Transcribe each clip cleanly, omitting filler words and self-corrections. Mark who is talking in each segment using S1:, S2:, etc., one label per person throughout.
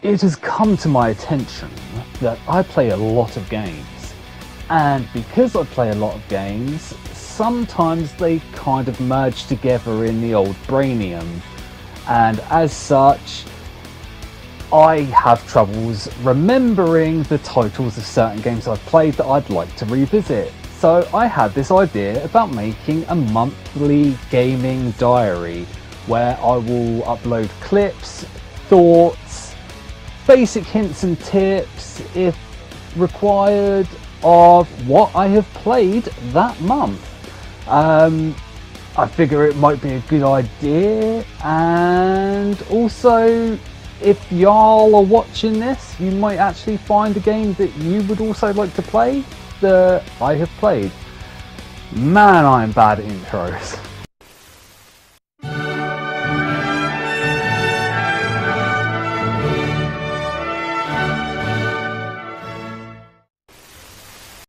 S1: It has come to my attention that I play a lot of games, and because I play a lot of games, sometimes they kind of merge together in the old brainium, and as such I have troubles remembering the titles of certain games I've played that I'd like to revisit. So I had this idea about making a monthly gaming diary where I will upload clips, thoughts, basic hints and tips if required of what I have played that month. I figure it might be a good idea, and also if y'all are watching this, you might actually find a game that you would also like to play that I have played. Man, I'm bad at intros.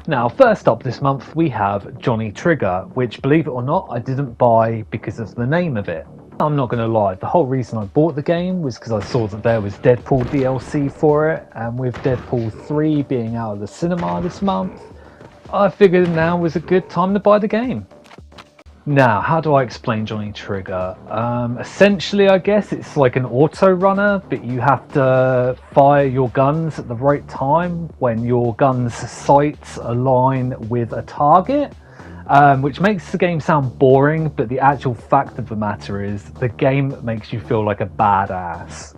S1: Now, first up this month we have Jonny Trigger, which, believe it or not, I didn't buy because of the name of it. I'm not going to lie, the whole reason I bought the game was because I saw that there was Deadpool DLC for it, and with Deadpool 3 being out of the cinema this month, I figured now was a good time to buy the game. Now, how do I explain Jonny Trigger? Essentially, I guess it's like an auto runner, but you have to fire your guns at the right time when your gun's sights align with a target, which makes the game sound boring, but the actual fact of the matter is the game makes you feel like a badass.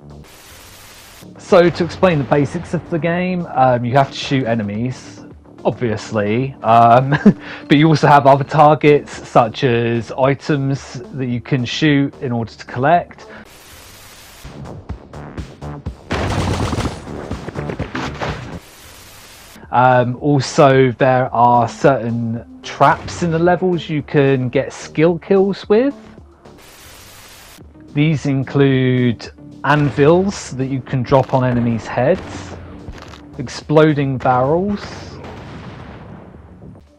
S1: So to explain the basics of the game, you have to shoot enemies, obviously, but you also have other targets such as items that you can shoot in order to collect. Also, there are certain traps in the levels you can get skill kills with. These include anvils that you can drop on enemies' heads, exploding barrels,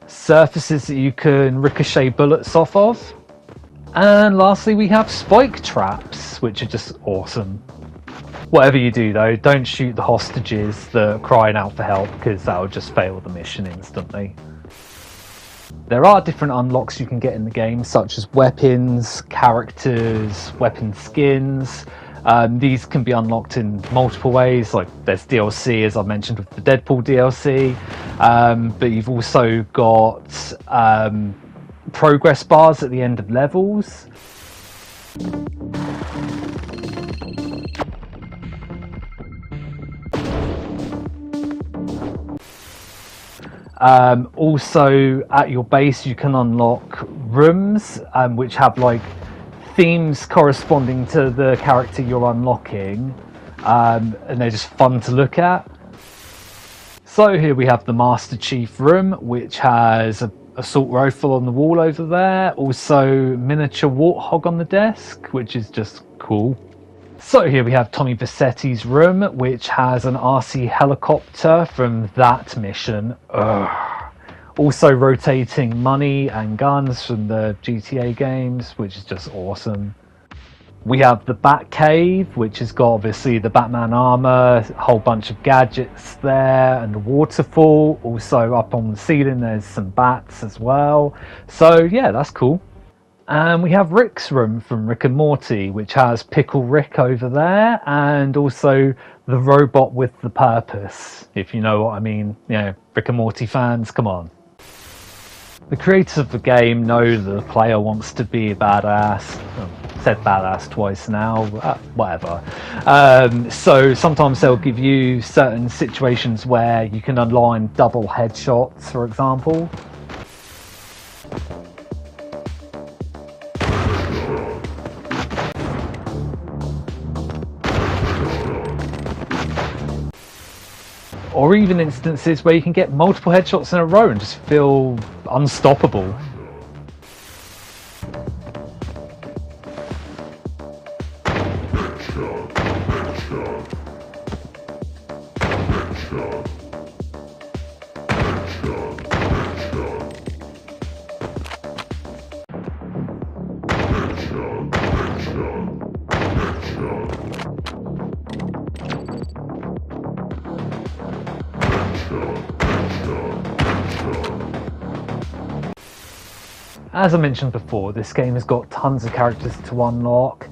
S1: surfaces that you can ricochet bullets off of, and lastly we have spike traps, which are just awesome. Whatever you do though, don't shoot the hostages that are crying out for help, because that will just fail the mission instantly. There are different unlocks you can get in the game, such as weapons, characters, weapon skins. These can be unlocked in multiple ways, like there's DLC, as I mentioned with the Deadpool DLC, but you've also got progress bars at the end of levels. Also at your base you can unlock rooms which have like themes corresponding to the character you're unlocking, and they're just fun to look at. So here we have the Master Chief room, which has an assault rifle on the wall over there, also miniature warthog on the desk, which is just cool. So here we have Tommy Vercetti's room, which has an RC helicopter from that mission. Ugh. Also rotating money and guns from the GTA games, which is just awesome. We have the Bat Cave, which has got obviously the Batman armor, a whole bunch of gadgets there, and the waterfall. Also up on the ceiling there's some bats as well. So yeah, that's cool. And we have Rick's room from Rick and Morty, which has Pickle Rick over there, and also the robot with the purpose, if you know what I mean. You know, Rick and Morty fans, come on. The creators of the game know the player wants to be a badass. Said badass twice now, whatever. So sometimes they'll give you certain situations where you can align double headshots, for example. Or even instances where you can get multiple headshots in a row and just feel unstoppable. As I mentioned before, this game has got tons of characters to unlock.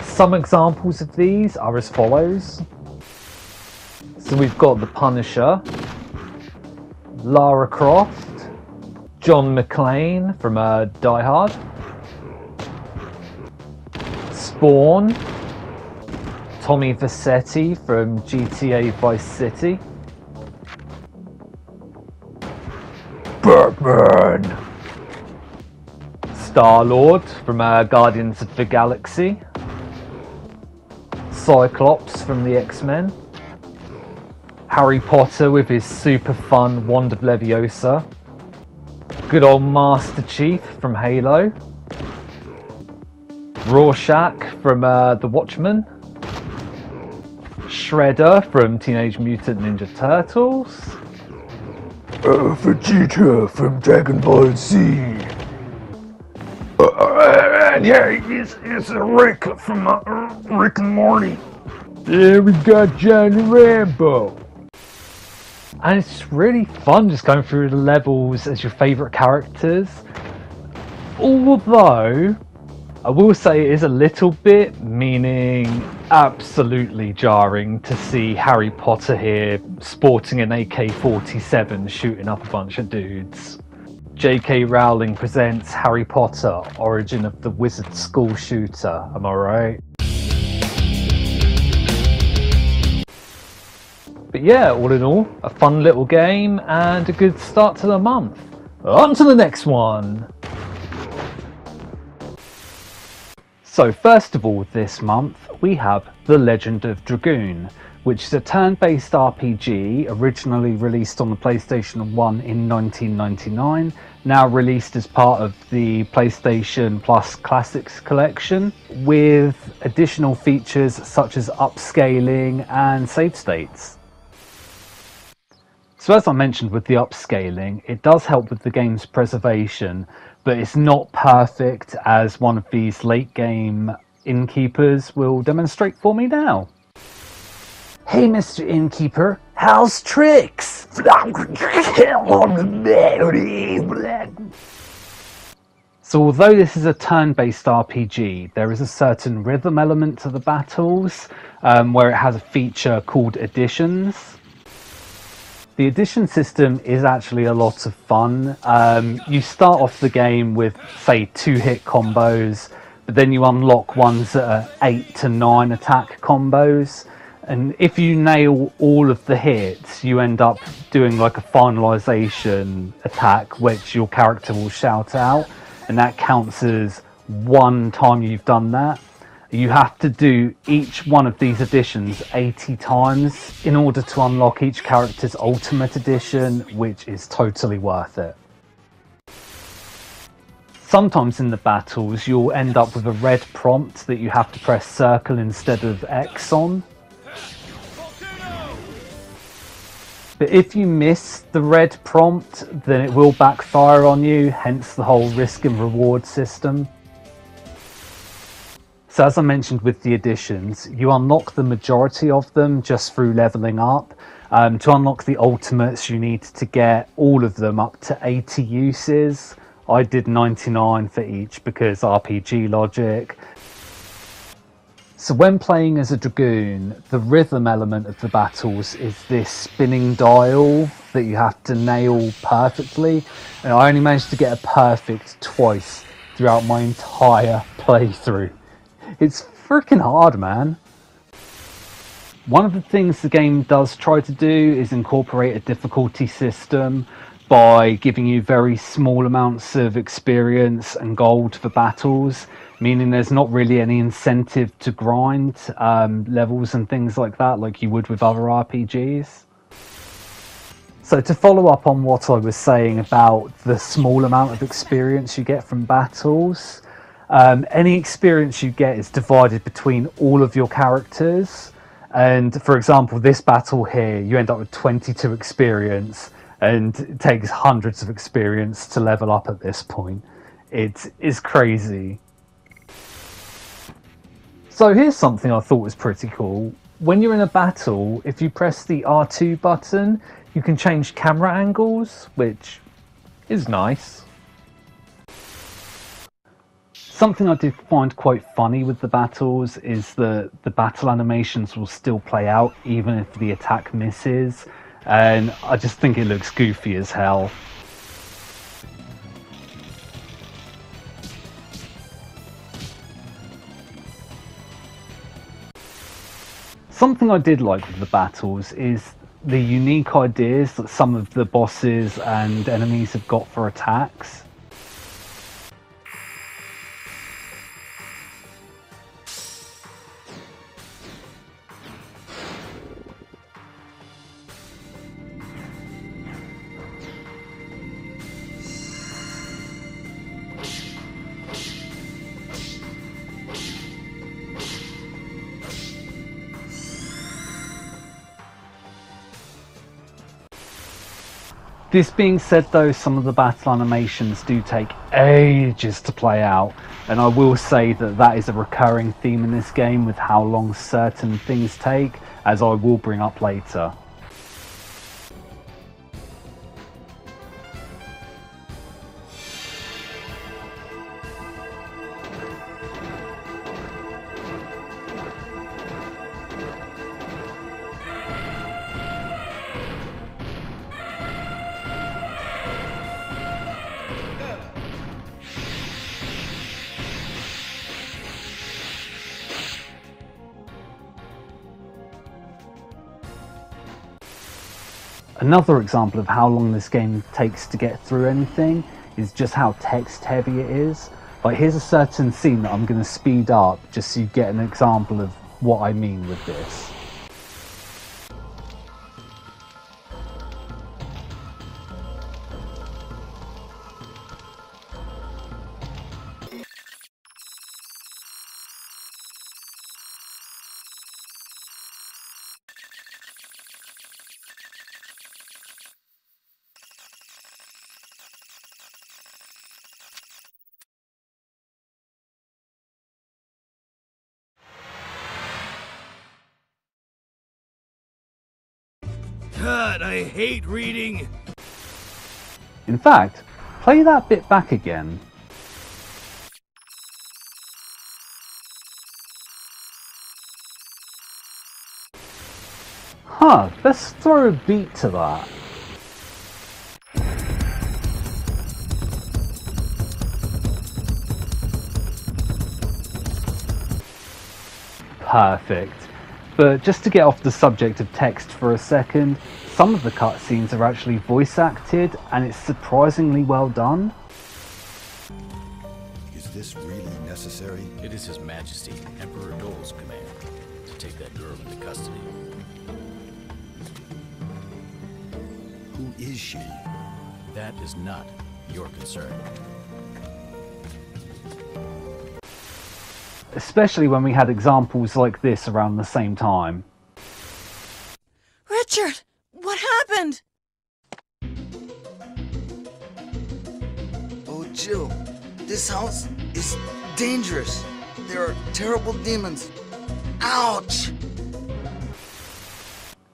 S1: Some examples of these are as follows. So we've got the Punisher, Lara Croft, John McClane from Die Hard, Spawn, Tommy Vercetti from GTA Vice City, Batman, Star-Lord from Guardians of the Galaxy, Cyclops from the X-Men, Harry Potter with his super fun wand of Leviosa, good old Master Chief from Halo, Rorschach from The Watchmen, Shredder from Teenage Mutant Ninja Turtles, Vegeta from Dragon Ball Z. Yeah, it's Rick from Rick and Morty. Yeah, we got Johnny Rambo. And it's really fun just going through the levels as your favourite characters. Although, I will say it is a little bit, meaning absolutely jarring to see Harry Potter here sporting an AK-47 shooting up a bunch of dudes. J.K. Rowling presents Harry Potter, Origin of the Wizard School Shooter, am I right? But yeah, all in all, a fun little game and a good start to the month. On to the next one! So first of all this month we have The Legend of Dragoon, which is a turn-based RPG originally released on the PlayStation 1 in 1999, now released as part of the PlayStation Plus Classics collection, with additional features such as upscaling and save states. So as I mentioned with the upscaling, it does help with the game's preservation, but it's not perfect, as one of these late game innkeepers will demonstrate for me now. Hey Mr. Innkeeper, how's tricks? So although this is a turn-based RPG, there is a certain rhythm element to the battles, where it has a feature called additions. The addition system is actually a lot of fun. You start off the game with, say, 2-hit combos, but then you unlock ones that are 8 to 9 attack combos. And if you nail all of the hits, you end up doing like a finalization attack, which your character will shout out, and that counts as one time you've done that. You have to do each one of these additions 80 times in order to unlock each character's ultimate edition, which is totally worth it. Sometimes in the battles you'll end up with a red prompt that you have to press circle instead of X on. But if you miss the red prompt, then it will backfire on you, hence the whole risk and reward system. So as I mentioned with the additions, you unlock the majority of them just through leveling up. To unlock the ultimates, you need to get all of them up to 80 uses. I did 99 for each because RPG logic. So when playing as a Dragoon, the rhythm element of the battles is this spinning dial that you have to nail perfectly. And I only managed to get a perfect twice throughout my entire playthrough. It's freaking hard, man. One of the things the game does try to do is incorporate a difficulty system by giving you very small amounts of experience and gold for battles, meaning there's not really any incentive to grind levels and things like that like you would with other RPGs. So to follow up on what I was saying about the small amount of experience you get from battles, any experience you get is divided between all of your characters. And for example, this battle here, you end up with 22 experience, and it takes hundreds of experience to level up at this point. It is crazy. So here's something I thought was pretty cool. When you're in a battle, if you press the R2 button, You can change camera angles, which is nice. Something I did find quite funny with the battles is that the battle animations will still play out even if the attack misses, and I just think it looks goofy as hell. Something I did like with the battles is the unique ideas that some of the bosses and enemies have got for attacks. This being said though, some of the battle animations do take ages to play out, and I will say that that is a recurring theme in this game with how long certain things take, as I will bring up later. Another example of how long this game takes to get through anything is just how text heavy it is. Like, here's a certain scene that I'm going to speed up just so you get an example of what I mean with this.
S2: God, I hate reading.
S1: In fact, play that bit back again. Huh, let's throw a beat to that. Perfect. But just to get off the subject of text for a second, some of the cutscenes are actually voice acted, and it's surprisingly well done.
S3: Is this really necessary?
S2: It is His Majesty, Emperor Dole's command to take that girl into custody.
S3: Who is she?
S2: That is not your concern.
S1: Especially when we had examples like this around the same time.
S4: Richard, what happened?
S5: Oh, Jill, this house is dangerous. There are terrible demons. Ouch!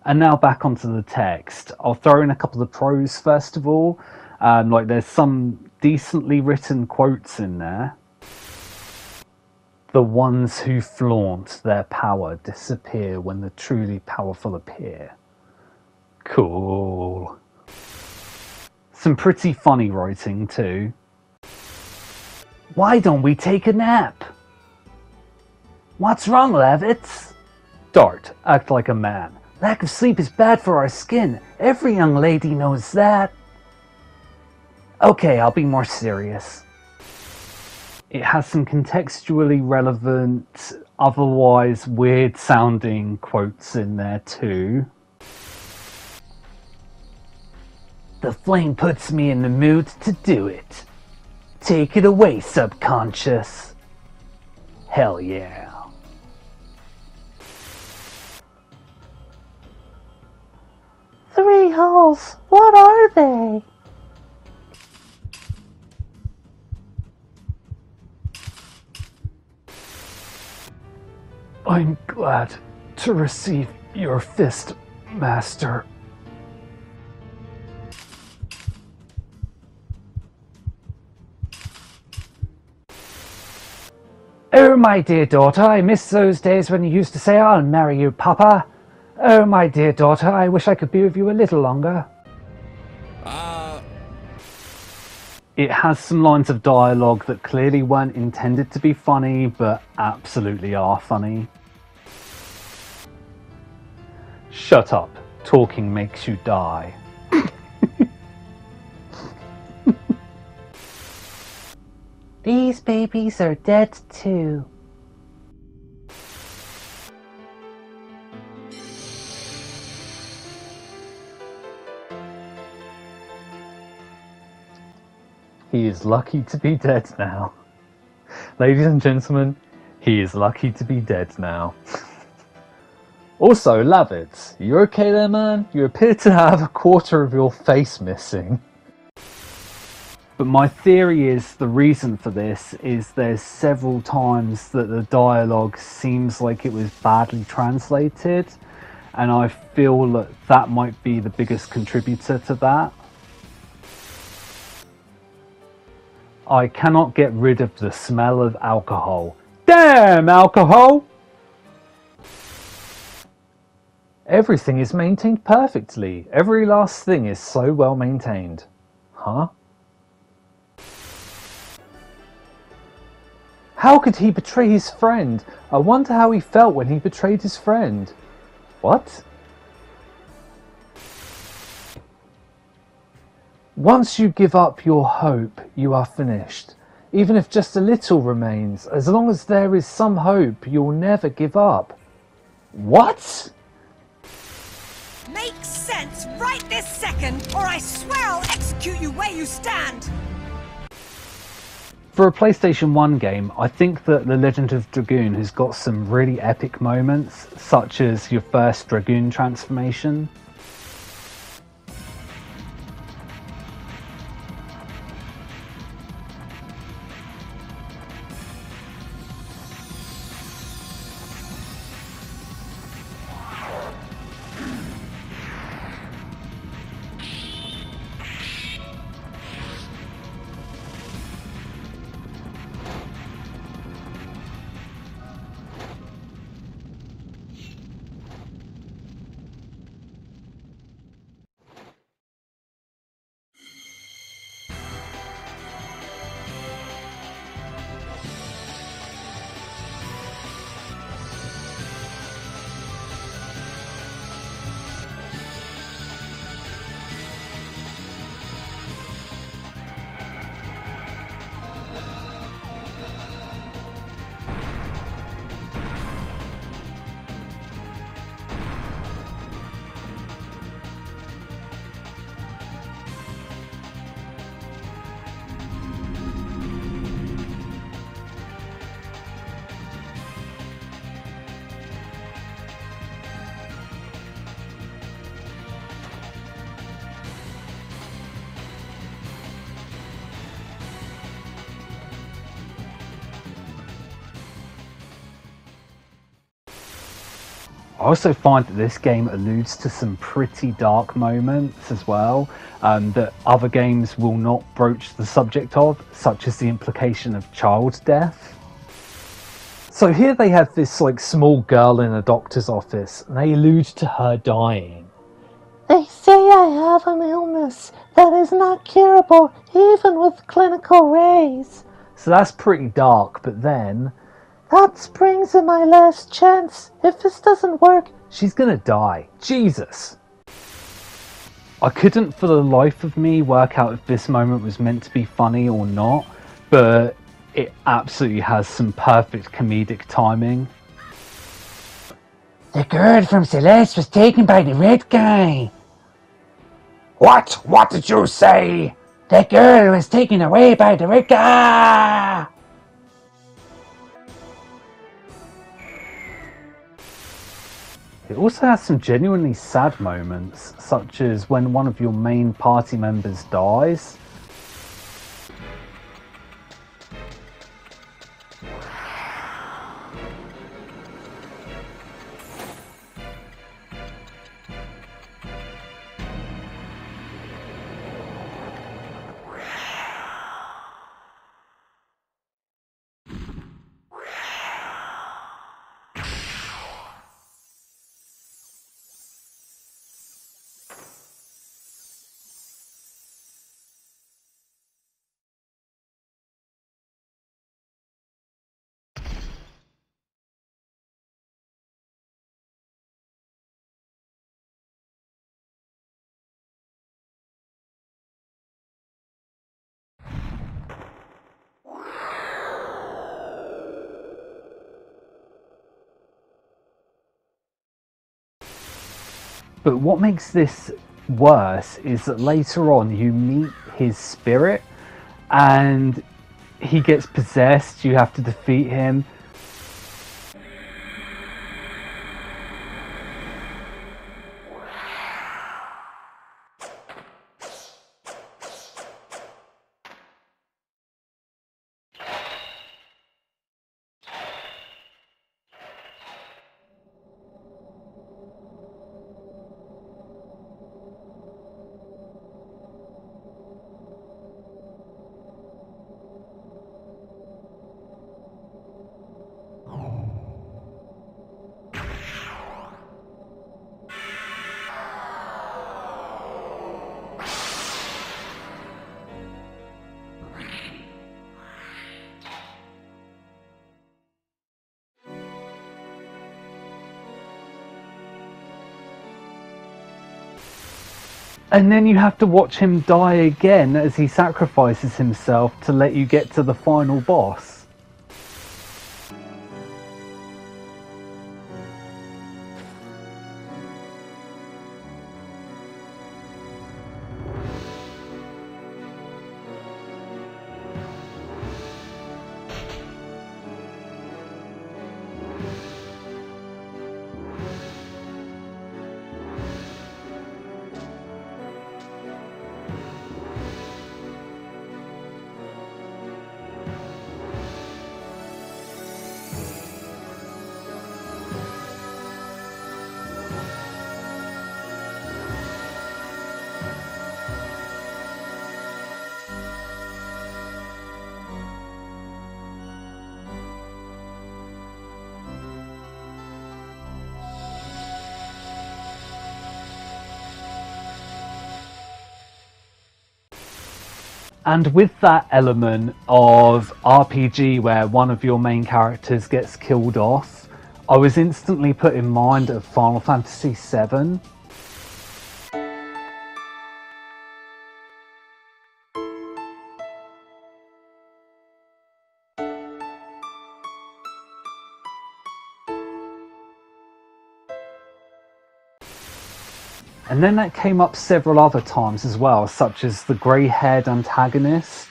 S1: And now back onto the text. I'll throw in a couple of pros first of all. Like, there's some decently written quotes in there. The ones who flaunt their power disappear when the truly powerful appear. Cool. Some pretty funny writing too. Why don't we take a nap? What's wrong, Levitz? Dart, act like a man. Lack of sleep is bad for our skin. Every young lady knows that. Okay, I'll be more serious. It has some contextually relevant, otherwise weird sounding quotes in there too. The flame puts me in the mood to do it. Take it away, subconscious. Hell yeah. Three holes, what are they? I'm glad to receive your fist, Master. Oh, my dear daughter, I miss those days when you used to say, I'll marry you, Papa. Oh, my dear daughter, I wish I could be with you a little longer. It has some lines of dialogue that clearly weren't intended to be funny, but absolutely are funny. Shut up. Talking makes you die. These babies are dead too. He is lucky to be dead now. Ladies and gentlemen, he is lucky to be dead now. Also, Lavitz, you okay there, man? You appear to have a quarter of your face missing. But my theory is the reason for this is there's several times that the dialogue seems like it was badly translated, and I feel that that might be the biggest contributor to that. I cannot get rid of the smell of alcohol. Damn alcohol! Everything is maintained perfectly. Every last thing is so well maintained. Huh? How could he betray his friend? I wonder how he felt when he betrayed his friend. What? Once you give up your hope, you are finished. Even if just a little remains, as long as there is some hope, you'll never give up. What?
S4: Make sense right this second, or I swear I'll execute you where you stand!
S1: For a PlayStation 1 game, I think that The Legend of Dragoon has got some really epic moments, such as your first Dragoon transformation. I also find that this game alludes to some pretty dark moments as well, that other games will not broach the subject of, such as the implication of child death. So here they have this small girl in a doctor's office, and they allude to her dying.
S6: They say I have an illness that is not curable even with clinical rays.
S1: So that's pretty dark, but then
S6: that springs in my last chance. If this doesn't work,
S1: she's gonna die. Jesus! I couldn't for the life of me work out if this moment was meant to be funny or not, but it absolutely has some perfect comedic timing.
S6: The girl from Celeste was taken by the red guy.
S7: What? What did you say?
S6: The girl was taken away by the red guy.
S1: It also has some genuinely sad moments, such as when one of your main party members dies. But what makes this worse is that later on you meet his spirit and he gets possessed, you have to defeat him. And then you have to watch him die again as he sacrifices himself to let you get to the final boss. And with that element of RPG where one of your main characters gets killed off, I was instantly put in mind of Final Fantasy VII. And then that came up several other times as well, such as the grey-haired antagonist.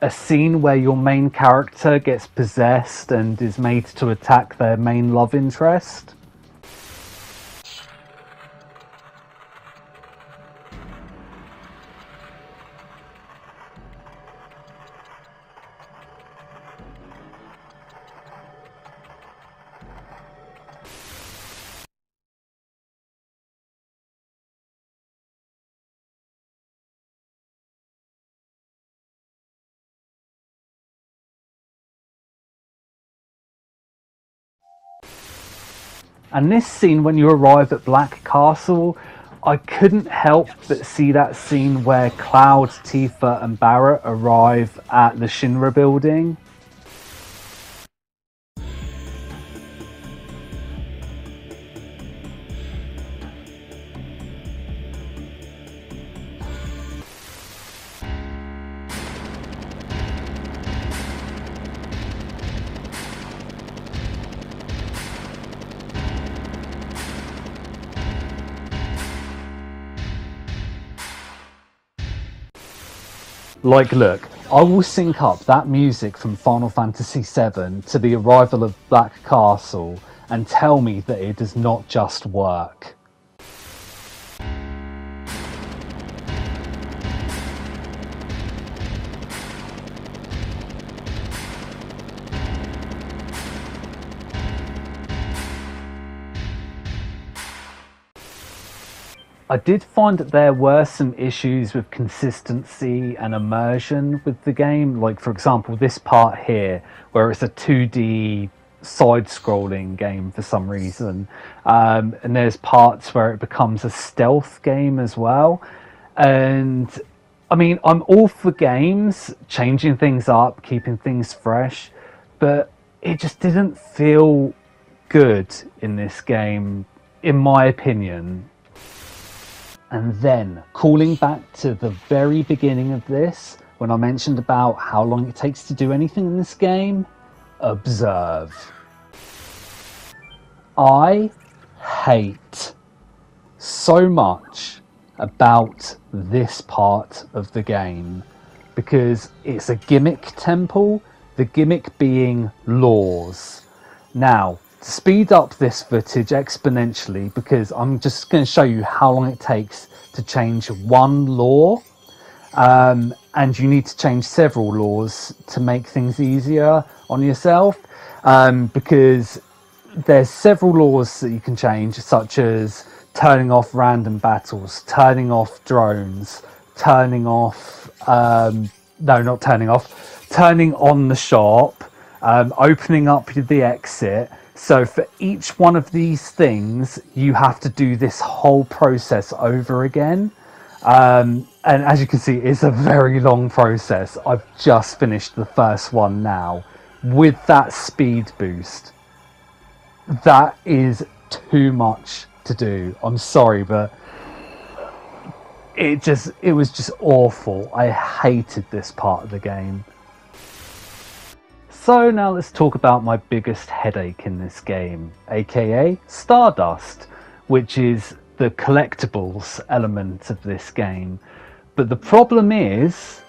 S1: A scene where your main character gets possessed and is made to attack their main love interest. And this scene when you arrive at Black Castle, I couldn't help but see that scene where Cloud, Tifa and Barrett arrive at the Shinra building. Like, look, I will sync up that music from Final Fantasy VII to the arrival of Black Castle and tell me that it does not just work. I did find that there were some issues with consistency and immersion with the game. Like, for example, this part here, where it's a 2D side-scrolling game for some reason. And there's parts where it becomes a stealth game as well. And I mean, I'm all for games, changing things up, keeping things fresh, but it just didn't feel good in this game, in my opinion. And then, calling back to the very beginning of this, when I mentioned about how long it takes to do anything in this game, observe. I hate so much about this part of the game because it's a gimmick temple, the gimmick being laws. Now, to speed up this footage exponentially, because I'm just going to show you how long it takes to change one law, and you need to change several laws to make things easier on yourself, because there's several laws that you can change, such as turning off random battles, turning off drones, turning off turning on the shop, opening up the exit. So for each one of these things, you have to do this whole process over again. And as you can see, it's a very long process. I've just finished the first one now with that speed boost. That is too much to do. I'm sorry, but it was just awful. I hated this part of the game. So now let's talk about my biggest headache in this game, aka Stardust, which is the collectibles element of this game. But the problem is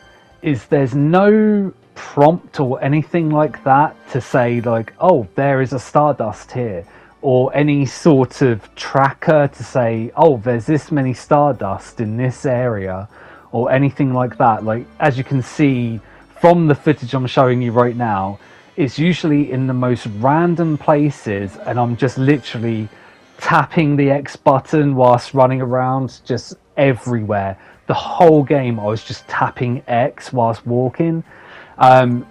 S1: there's no prompt or anything like that to say like, oh, there is a Stardust here, or any sort of tracker to say, oh, there's this many Stardust in this area, or anything like that. Like, as you can see from the footage I'm showing you right now, it's usually in the most random places, and I'm just literally tapping the X button whilst running around just everywhere. The whole game I was just tapping X whilst walking,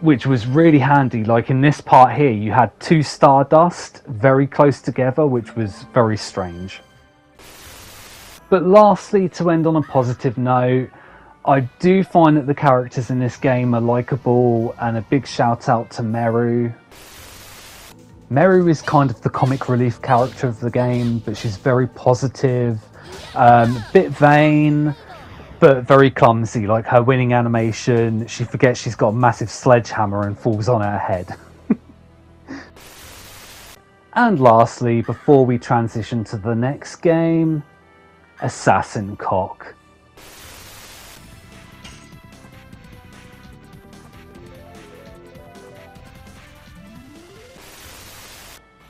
S1: which was really handy. Like in this part here, you had two Stardust very close together, which was very strange. But lastly, to end on a positive note, I do find that the characters in this game are likeable, and a big shout out to Meru. Meru is kind of the comic relief character of the game, but she's very positive, a bit vain, but very clumsy. Like her winning animation, she forgets she's got a massive sledgehammer and falls on her head. And lastly, before we transition to the next game, Assassin Cock.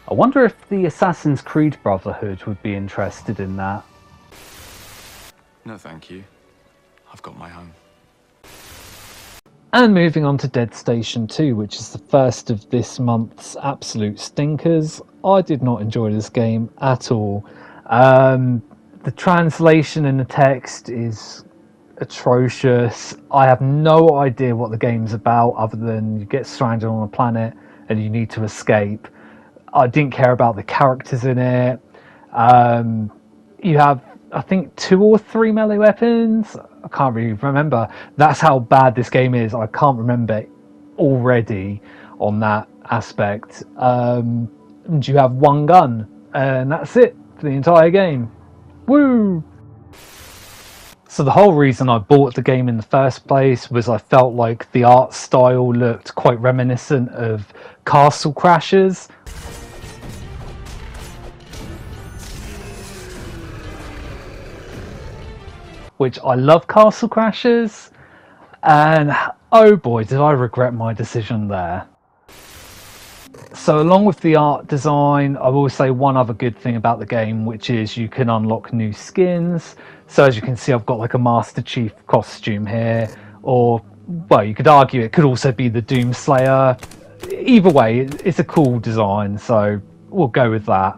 S1: I wonder if the Assassin's Creed Brotherhood would be interested in that.
S8: No, thank you. I've got my own.
S1: And moving on to Dead Station 2, which is the first of this month's absolute stinkers. I did not enjoy this game at all. The translation in the text is atrocious. I have no idea what the game's about, other than you get stranded on a planet and you need to escape. I didn't care about the characters in it. You have, I think, 2 or 3 melee weapons. I can't really remember. That's how bad this game is. I can't remember already on that aspect. And you have 1 gun, and that's it for the entire game. Woo! So the whole reason I bought the game in the first place was I felt like the art style looked quite reminiscent of Castle Crashers. Which I love Castle Crashers, and oh boy did I regret my decision there. So along with the art design, I will say one other good thing about the game, which is you can unlock new skins. So as you can see, I've got like a Master Chief costume here, or, well, you could argue it could also be the Doomslayer. Either way, it's a cool design, so we'll go with that.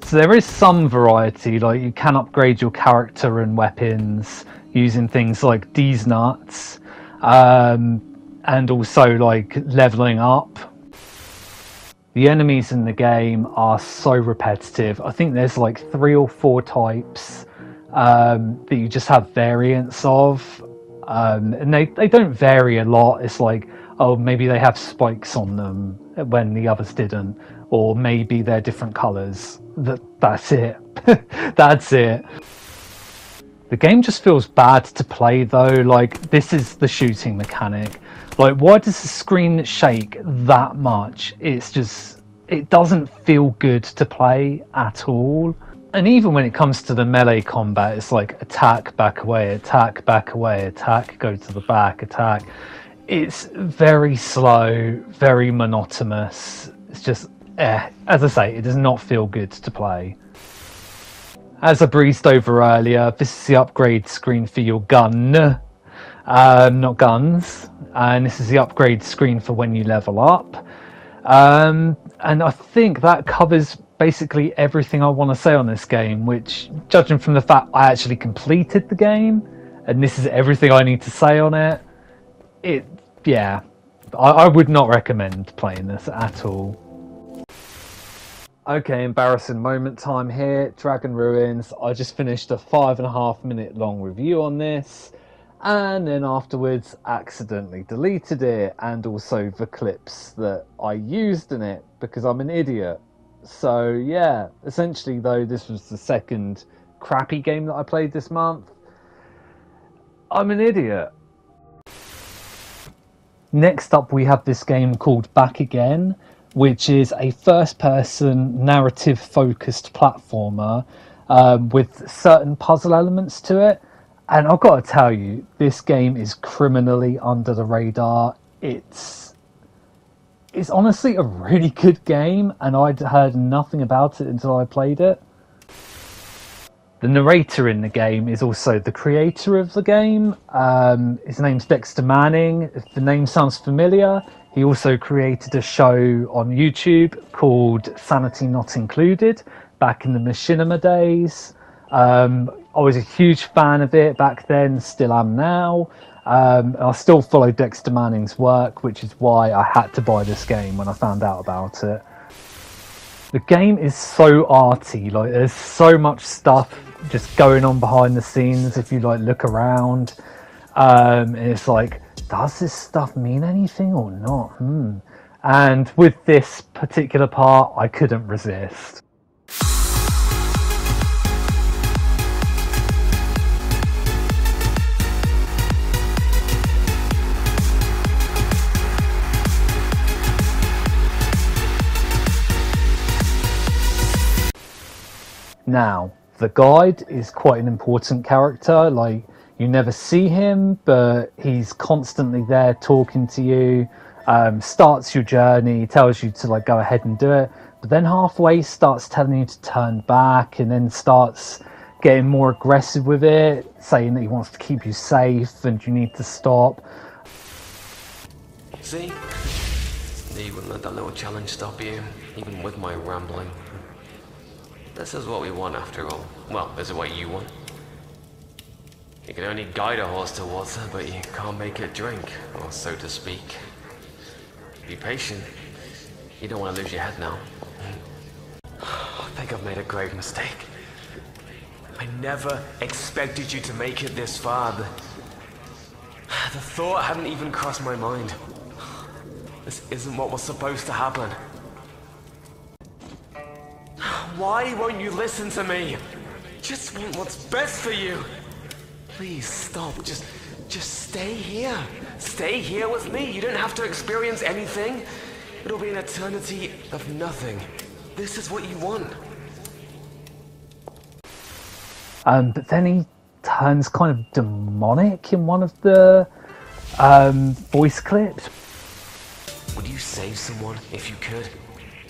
S1: So there is some variety, like you can upgrade your character and weapons using things like these nuts, and also like leveling up. The enemies in the game are so repetitive. I think there's like 3 or 4 types, that you just have variants of. And they don't vary a lot. It's like, oh, maybe they have spikes on them when the others didn't, or maybe they're different colours. That's it. That's it. The game just feels bad to play though. Like, this is the shooting mechanic. Like, why does the screen shake that much? It's just, it doesn't feel good to play at all. And even when it comes to the melee combat, it's like attack, back away, attack, back away, attack, go to the back, attack. It's very slow, very monotonous. It's just, as I say, it does not feel good to play. As I breezed over earlier, this is the upgrade screen for your gun, not guns. And this is the upgrade screen for when you level up. And I think that covers basically everything I want to say on this game, which, judging from the fact I actually completed the game, and this is everything I need to say on it, yeah, I would not recommend playing this at all. Okay, embarrassing moment time here. Dragon Ruins. I just finished a 5.5 minute long review on this, and then afterwards accidentally deleted it, and also the clips that I used in it because I'm an idiot. So yeah, essentially though, this was the second crappy game that I played this month. I'm an idiot. Next up we have this game called Back Again, which is a first-person narrative-focused platformer with certain puzzle elements to it. And I've got to tell you, this game is criminally under the radar. It's honestly a really good game, and I'd heard nothing about it until I played it. The narrator in the game is also the creator of the game. His name's Dexter Manning. If the name sounds familiar, he also created a show on YouTube called Sanity Not Included back in the machinima days. I was a huge fan of it back then, still am now. I still follow Dexter Manning's work, which is why I had to buy this game when I found out about it. The game is so arty, like there's so much stuff just going on behind the scenes if you like look around. And it's like, does this stuff mean anything or not? And with this particular part, I couldn't resist. Now, the guide is quite an important character. Like, you never see him, but he's constantly there talking to you, starts your journey, tells you to like go ahead and do it, but then halfway starts telling you to turn back, and then starts getting more aggressive with it, saying that he wants to keep you safe and you need to stop.
S9: See? You wouldn't let that little challenge stop you, even with my rambling. This is what we want after all. Well, this is what you want. You can only guide a horse to water, but you can't make it drink, or so to speak. Be patient. You don't want to lose your head now. I think I've made a grave mistake. I never expected you to make it this far. The thought hadn't even crossed my mind. This isn't what was supposed to happen. Why won't you listen to me? Just want what's best for you. Please stop. Just stay here. Stay here with me. You don't have to experience anything. It'll be an eternity of nothing. This is what you want.
S1: But then he turns kind of demonic in one of the voice clips.
S9: Would you save someone if you could?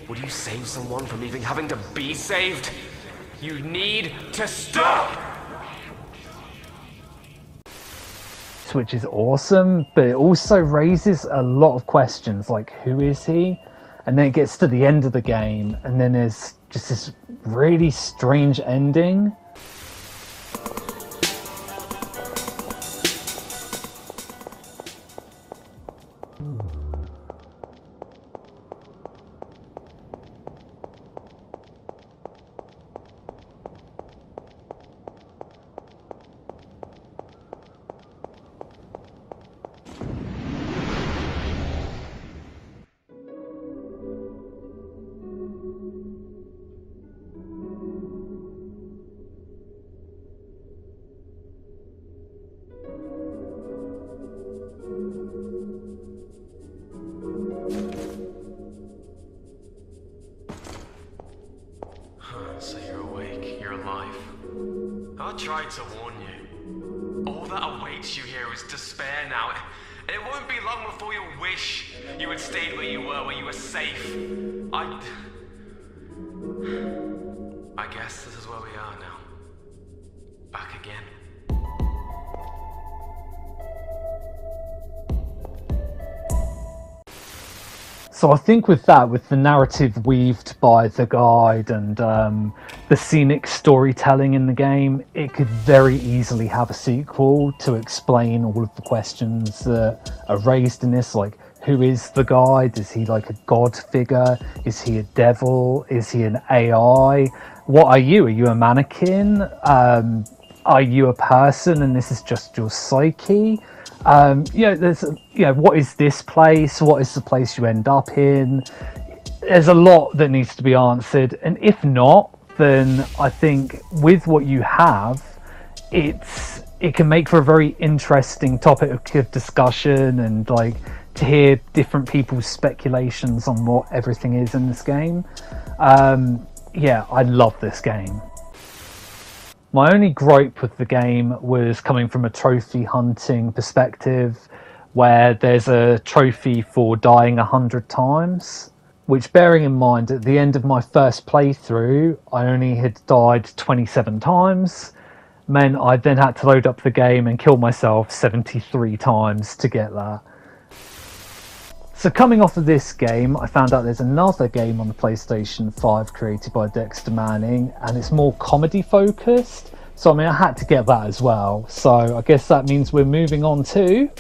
S9: Would you save someone from even having to be saved? You need to stop!
S1: Which is awesome, but it also raises a lot of questions, like who is he? And then it gets to the end of the game, and then there's just this really strange ending.
S9: sorry to warn you. All that awaits you here is despair now. It won't be long before you'll wish you had stayed where you were safe. I guess this is where we are now. Back again.
S1: So I think with that, with the narrative weaved by the guide and the scenic storytelling in the game, it could very easily have a sequel to explain all of the questions that are raised in this, like who is the guide? Is he like a god figure? Is he a devil? Is he an AI? What are you? Are you a mannequin? Are you a person and this is just your psyche? There's, what is this place? What is the place you end up in? There's a lot that needs to be answered, and if not, then I think with what you have, it can make for a very interesting topic of discussion, and like to hear different people's speculations on what everything is in this game. I love this game. My only gripe with the game was coming from a trophy hunting perspective, where there's a trophy for dying 100 times, which, bearing in mind at the end of my first playthrough I only had died 27 times, meant I then had to load up the game and kill myself 73 times to get that. So coming off of this game, I found out there's another game on the PlayStation 5 created by Dexter Manning, and it's more comedy focused. So I had to get that as well. So I guess that means we're moving on to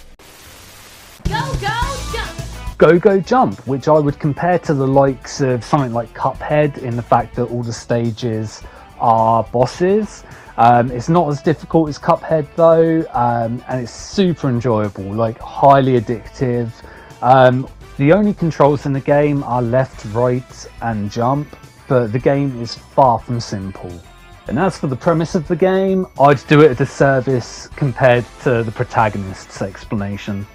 S4: Go, go, jump!
S1: Go Go Jump, which I would compare to the likes of something like Cuphead in the fact that all the stages are bosses. It's not as difficult as Cuphead though, and it's super enjoyable, like highly addictive. The only controls in the game are left, right and jump, but the game is far from simple. And as for the premise of the game, I'd do it a disservice compared to the protagonist's explanation.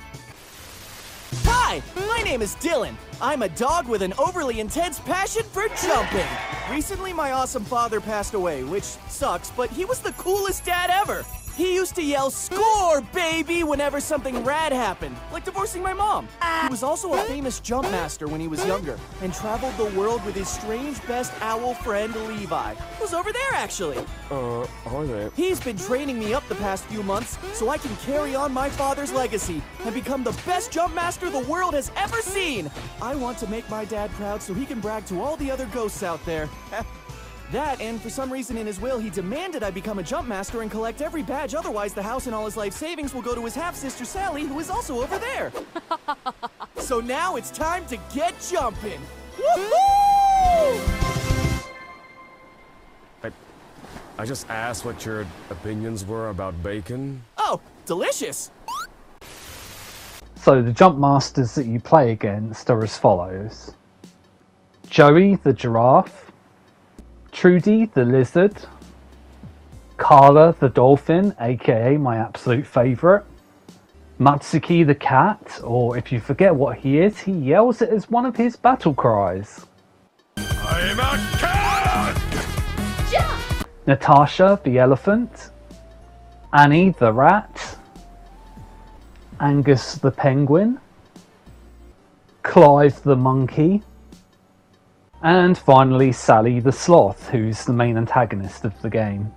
S10: Hi, my name is Dylan. I'm a dog with an overly intense passion for jumping. Recently, my awesome father passed away, which sucks, but he was the coolest dad ever. He used to yell, "Score, baby!" whenever something rad happened, like divorcing my mom. He was also a famous jump master when he was younger, and traveled the world with his strange best owl friend, Levi, who's over there, actually.
S8: Are they?
S10: He's been training me up the past few months so I can carry on my father's legacy and become the best jump master the world has ever seen. I want to make my dad proud so he can brag to all the other ghosts out there. That, and for some reason in his will, he demanded I become a jump master and collect every badge, otherwise the house and all his life savings will go to his half-sister Sally, who is also over there. So now it's time to get jumping. Woohoo!
S8: I just asked what your opinions were about bacon.
S10: Oh, delicious!
S1: So the jump masters that you play against are as follows: Joey the giraffe, Trudy the lizard, Carla the dolphin, aka my absolute favourite, Matsuki the cat, or if you forget what he is, he yells it as one of his battle cries.
S8: I'm a cat!
S4: Jump!
S1: Natasha the elephant, Annie the rat, Angus the penguin, Clive the monkey, and finally Sally the sloth, who's the main antagonist of the game.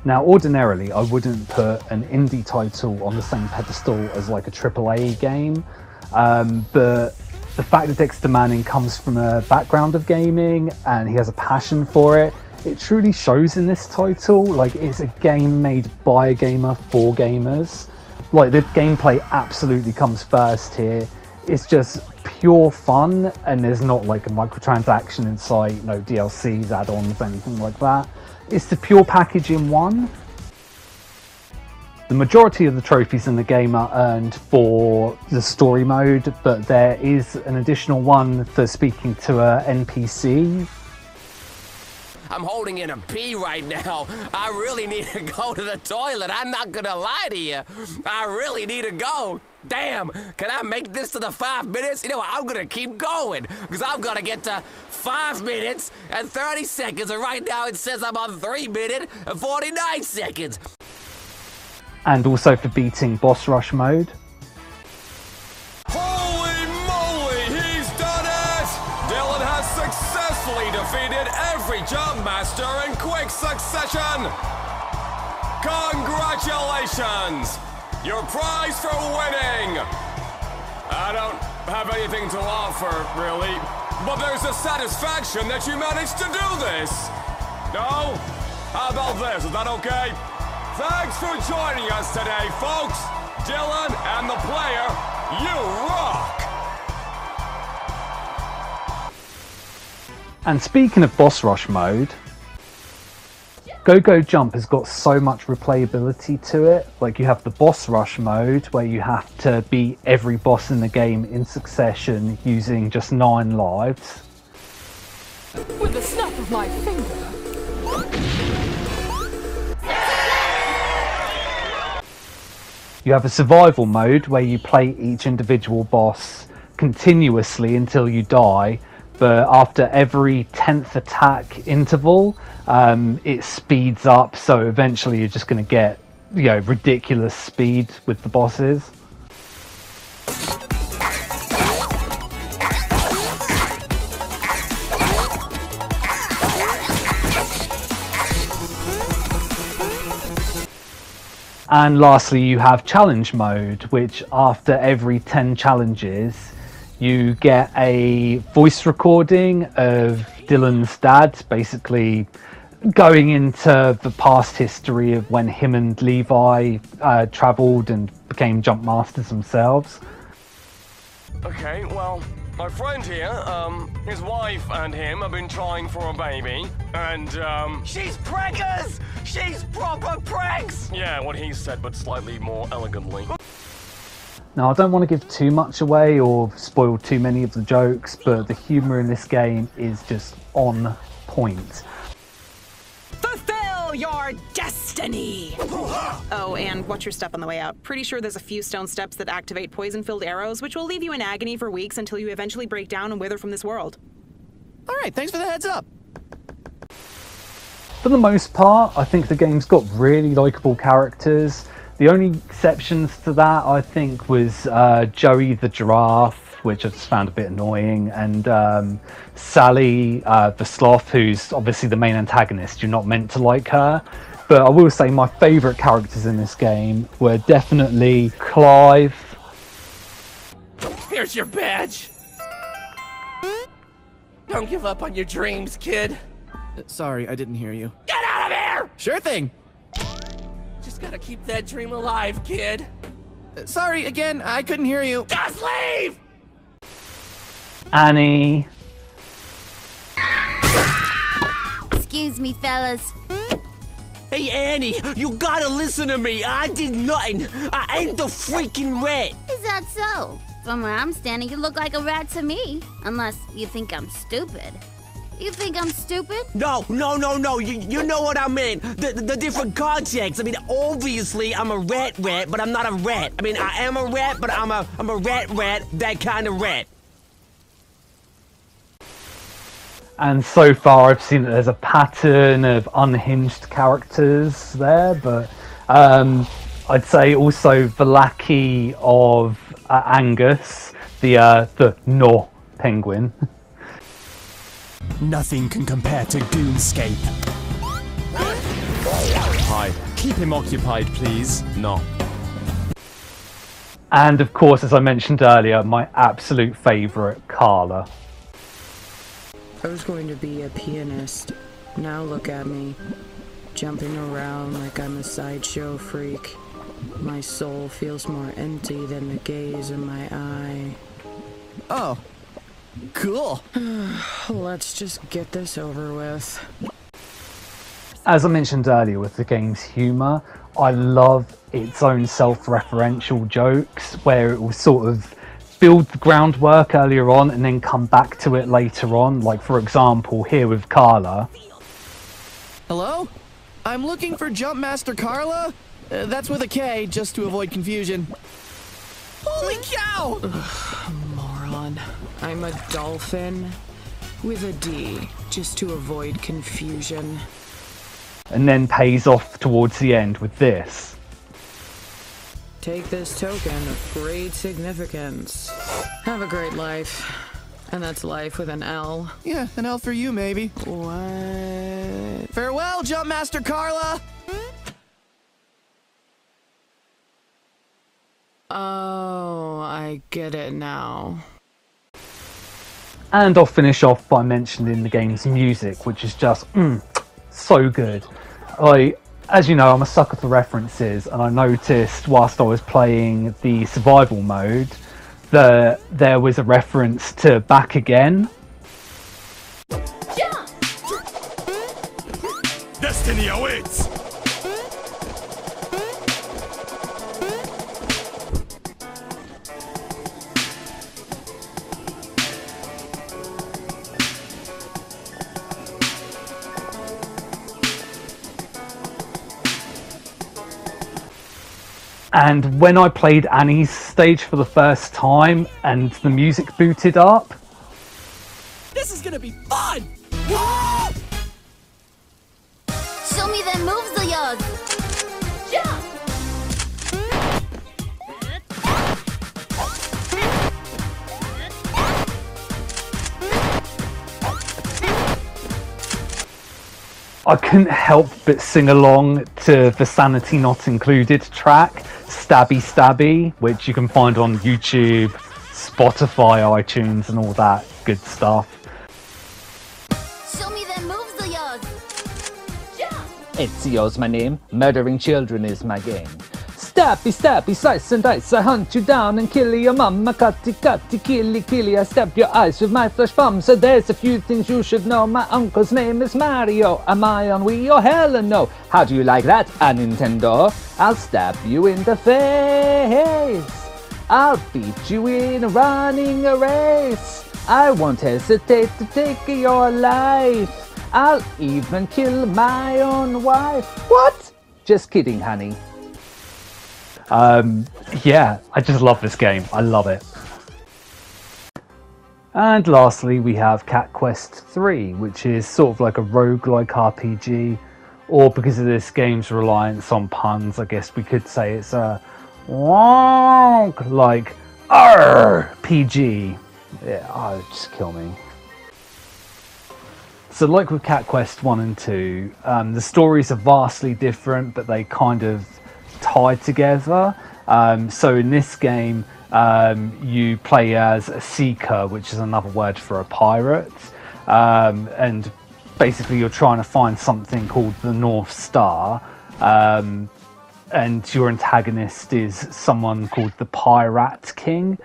S1: Now ordinarily I wouldn't put an indie title on the same pedestal as like a AAA game, but the fact that Dexter Manning comes from a background of gaming and he has a passion for it, it truly shows in this title. Like, it's a game made by a gamer for gamers. Like, the gameplay absolutely comes first here. It's just pure fun, and there's not like a microtransaction in sight, no DLCs, add-ons, anything like that. It's the pure package in one. The majority of the trophies in the game are earned for the story mode, but there is an additional one for speaking to a NPC.
S9: I'm holding in a pee right now. I really need to go to the toilet. I'm not gonna lie to you. I really need to go. Damn, can I make this to the 5 minutes? You know what, I'm gonna keep going, because I'm gonna get to 5 minutes and 30 seconds, and right now it says I'm on 3 minutes and 49 seconds.
S1: And also for beating boss rush mode.
S8: Holy moly, he's done it! Dylan has successfully defeated every Jump Master in quick succession! Congratulations! Your prize for winning! I don't have anything to offer, really, but there's a satisfaction that you managed to do this! No? How about this? Is that okay? Thanks for joining us today, folks! Dylan and the player, you rock!
S1: And speaking of boss rush mode, Go Jump has got so much replayability to it. Like, you have the boss rush mode where you have to beat every boss in the game in succession using just 9 lives.
S4: With the snap of my finger.
S1: You have a survival mode where you play each individual boss continuously until you die, but after every 10th attack interval, it speeds up, so eventually you're just going to get, you know, ridiculous speed with the bosses. And lastly, you have challenge mode, which after every 10 challenges, you get a voice recording of Dylan's dad, basically going into the past history of when him and Levi travelled and became jump masters themselves.
S8: Okay, well, my friend here, his wife and him have been trying for a baby, and,
S9: She's preggers! She's proper pregs!
S8: yeah, what he said, but slightly more elegantly.
S1: Now, I don't want to give too much away or spoil too many of the jokes, but the humour in this game is just on point.
S4: Fulfill your destiny!
S11: Oh, and watch your step on the way out. Pretty sure there's a few stone steps that activate poison-filled arrows, which will leave you in agony for weeks until you eventually break down and wither from this world.
S10: All right, thanks for the heads up.
S1: For the most part, I think the game's got really likeable characters. The only exceptions to that, I think, was Joey the giraffe, which I just found a bit annoying, and Sally the sloth, who's obviously the main antagonist. You're not meant to like her. But I will say my favourite characters in this game were definitely Clive.
S9: Here's your badge! Don't give up on your dreams, kid!
S10: Sorry, I didn't hear you.
S9: Get out of here!
S10: Sure thing.
S9: Just gotta keep that dream alive, kid.
S10: Sorry, again, I couldn't hear you.
S9: Just leave!
S1: Annie.
S12: Excuse me, fellas.
S9: Hey, Annie, you gotta listen to me. I did nothing. I ain't the freaking rat.
S12: Is that so? From where I'm standing, you look like a rat to me. Unless you think I'm stupid. You think I'm stupid?
S9: No. You know what I meant. The different context. I mean, obviously, I'm a rat, but I'm not a rat. I mean, I am a rat, but I'm a rat, that kind of rat.
S1: And so far I've seen that there's a pattern of unhinged characters there, but I'd say also the lackey of Angus, the No penguin.
S10: Nothing can compare to Goonscape. Hi. Keep him occupied, please. No.
S1: And of course, as I mentioned earlier, my absolute favourite, Carla.
S13: I was going to be a pianist. Now look at me. Jumping around like I'm a sideshow freak. My soul feels more empty than the gaze in my eye.
S10: Oh. Cool.
S13: Let's just get this over with.
S1: As I mentioned earlier with the game's humour, I love its own self-referential jokes where it will sort of build the groundwork earlier on and then come back to it later on. Like, for example, here with Carla.
S10: Hello? I'm looking for Jump Master Carla? That's with a K, just to avoid confusion. Holy cow!
S13: Moron. I'm a dolphin with a D, just to avoid confusion.
S1: And then pays off towards the end with this.
S13: Take this token of great significance. Have a great life. And that's life with an L.
S10: Yeah, an L for you, maybe.
S13: What?
S10: Farewell, Jump Master Carla!
S13: Oh, I get it now.
S1: And I'll finish off by mentioning the game's music, which is just so good. As you know, I'm a sucker for references, and I noticed whilst I was playing the survival mode that there was a reference to Back Again.
S8: Destiny awaits!
S1: And when I played Annie's stage for the first time and the music booted up,
S10: this is gonna be fun!
S12: Show me them moves of yours! Jump!
S1: I couldn't help but sing along to the Sanity Not Included track, Stabby Stabby, which you can find on YouTube, Spotify, iTunes, and all that good stuff.
S12: Show me them moves of yours! Jump!
S14: It's yours, my name. Murdering children is my game. Stabby, stabby, slice and dice. I hunt you down and kill your mama. Cutty, cutty, killy, killy. I stab your eyes with my flesh bomb. So there's a few things you should know. My uncle's name is Mario. Am I on Wii or hell no? How do you like that, a Nintendo? I'll stab you in the face. I'll beat you in running a race. I won't hesitate to take your life. I'll even kill my own wife. What? Just kidding, honey.
S1: Yeah, I just love this game. I love it. And lastly, we have Cat Quest 3, which is sort of like a roguelike RPG, or because of this game's reliance on puns, I guess we could say it's a like RPG. Yeah, oh, just kill me. So like with Cat Quest 1 and 2, the stories are vastly different, but they kind of tied together. So in this game, you play as a seeker, which is another word for a pirate, and basically you're trying to find something called the North Star, and your antagonist is someone called the Pirate King.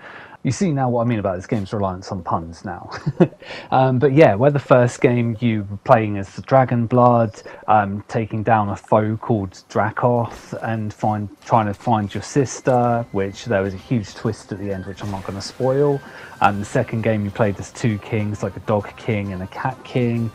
S1: You see now what I mean about this game's reliance on puns now. But yeah, where the first game you were playing as the Dragon Blood, taking down a foe called Dracoth and trying to find your sister, which there was a huge twist at the end, which I'm not going to spoil. The second game you played as two kings, like a dog king and a cat king.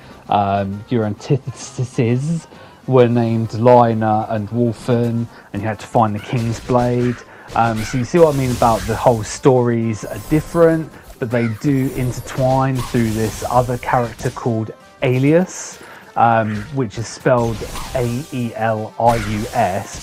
S1: Your antitheses were named Lina and Wolfen, and you had to find the King's Blade. So you see what I mean about the whole stories are different, but they do intertwine through this other character called Alias, which is spelled A-E-L-I-U-S,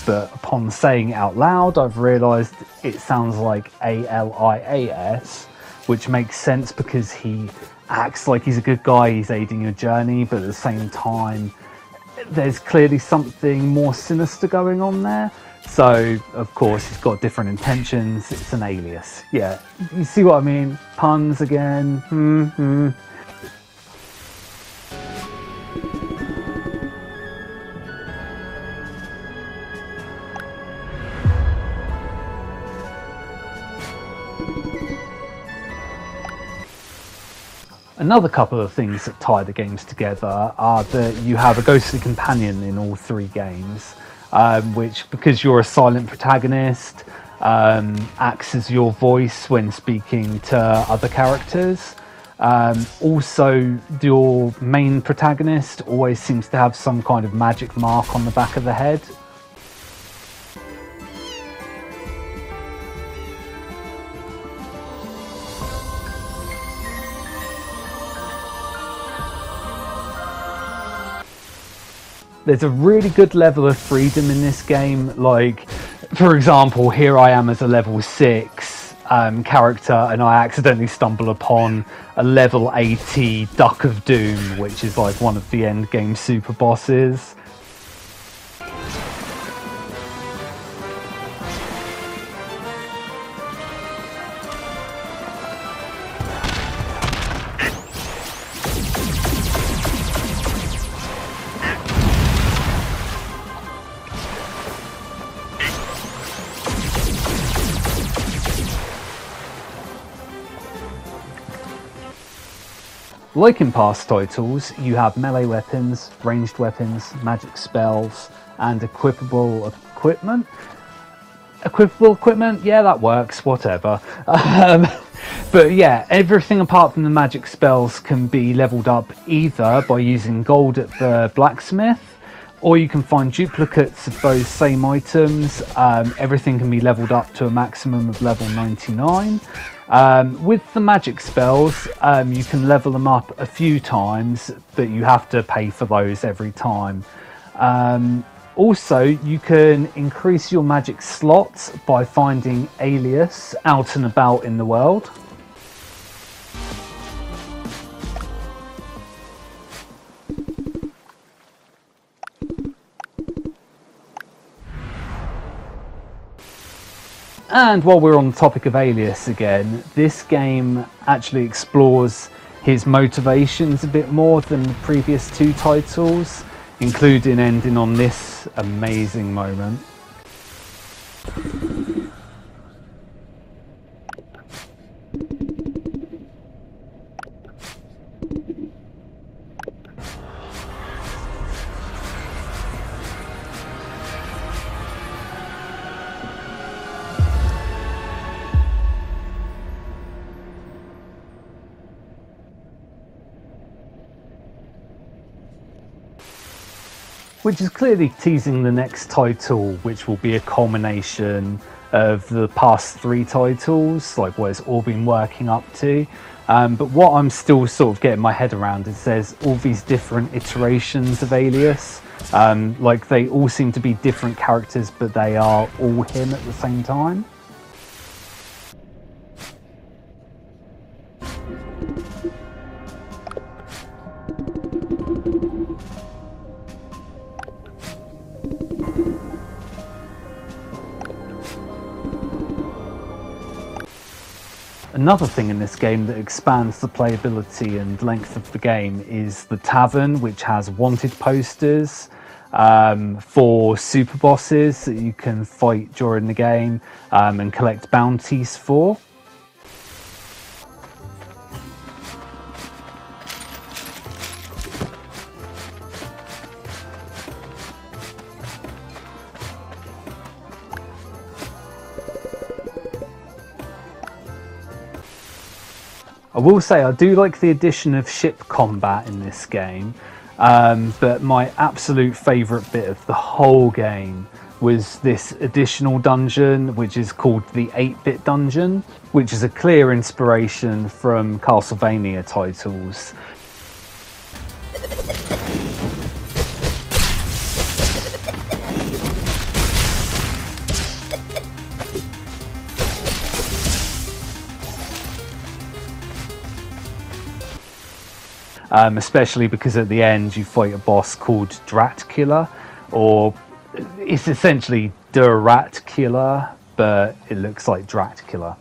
S1: but upon saying it out loud, I've realised it sounds like A-L-I-A-S, which makes sense because he acts like he's a good guy, he's aiding your journey, but at the same time, there's clearly something more sinister going on there. So, of course, he's got different intentions. It's an alias. Yeah, you see what I mean? Puns again. Another couple of things that tie the games together are that you have a ghostly companion in all three games. Which, because you're a silent protagonist, acts as your voice when speaking to other characters. Also, your main protagonist always seems to have some kind of magic mark on the back of the head. There's a really good level of freedom in this game. Like, for example, here I am as a level 6 character, and I accidentally stumble upon a level 80 Duck of Doom, which is like one of the end game super bosses. Like in past titles, you have melee weapons, ranged weapons, magic spells, and equipable equipment. Equipable equipment? Yeah, that works, whatever. But yeah, everything apart from the magic spells can be leveled up either by using gold at the blacksmith, or you can find duplicates of those same items. Everything can be leveled up to a maximum of level 99. With the magic spells, you can level them up a few times, but you have to pay for those every time. Also, you can increase your magic slots by finding alias out and about in the world. And while we're on the topic of Alias again, this game actually explores his motivations a bit more than the previous 2 titles, including ending on this amazing moment. Which is clearly teasing the next title, which will be a culmination of the past 3 titles, like what it's all been working up to. But what I'm still sort of getting my head around is there's all these different iterations of Alias. Like they all seem to be different characters, but they are all him at the same time. Another thing in this game that expands the playability and length of the game is the tavern, which has wanted posters for super bosses that you can fight during the game and collect bounties for. I will say I do like the addition of ship combat in this game, but my absolute favourite bit of the whole game was this additional dungeon, which is called the 8-bit dungeon, which is a clear inspiration from Castlevania titles. Especially because at the end you fight a boss called Dratcula, or it's essentially the Rat Killer, but it looks like Dratcula.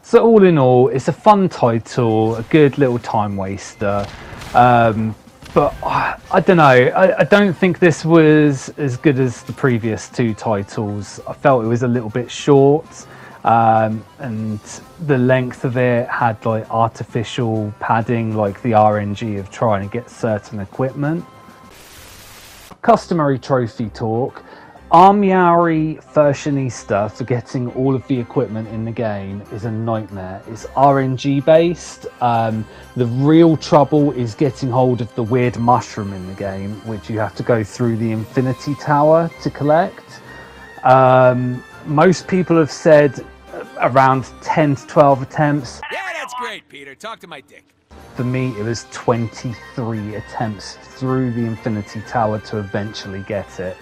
S1: So all in all, it's a fun title, a good little time waster, but I don't know, I don't think this was as good as the previous 2 titles. I felt it was a little bit short, and the length of it had like artificial padding, like the RNG of trying to get certain equipment. Customary trophy talk. Armiari Fashionista for getting all of the equipment in the game is a nightmare. It's RNG based. The real trouble is getting hold of the weird mushroom in the game, which you have to go through the Infinity Tower to collect. Most people have said around 10 to 12 attempts.
S15: Yeah, that's great, Peter. Talk to my dick.
S1: For me, it was 23 attempts through the Infinity Tower to eventually get it.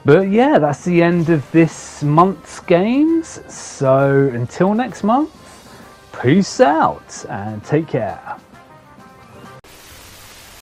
S1: But yeah, that's the end of this month's games. So until next month, peace out and take care.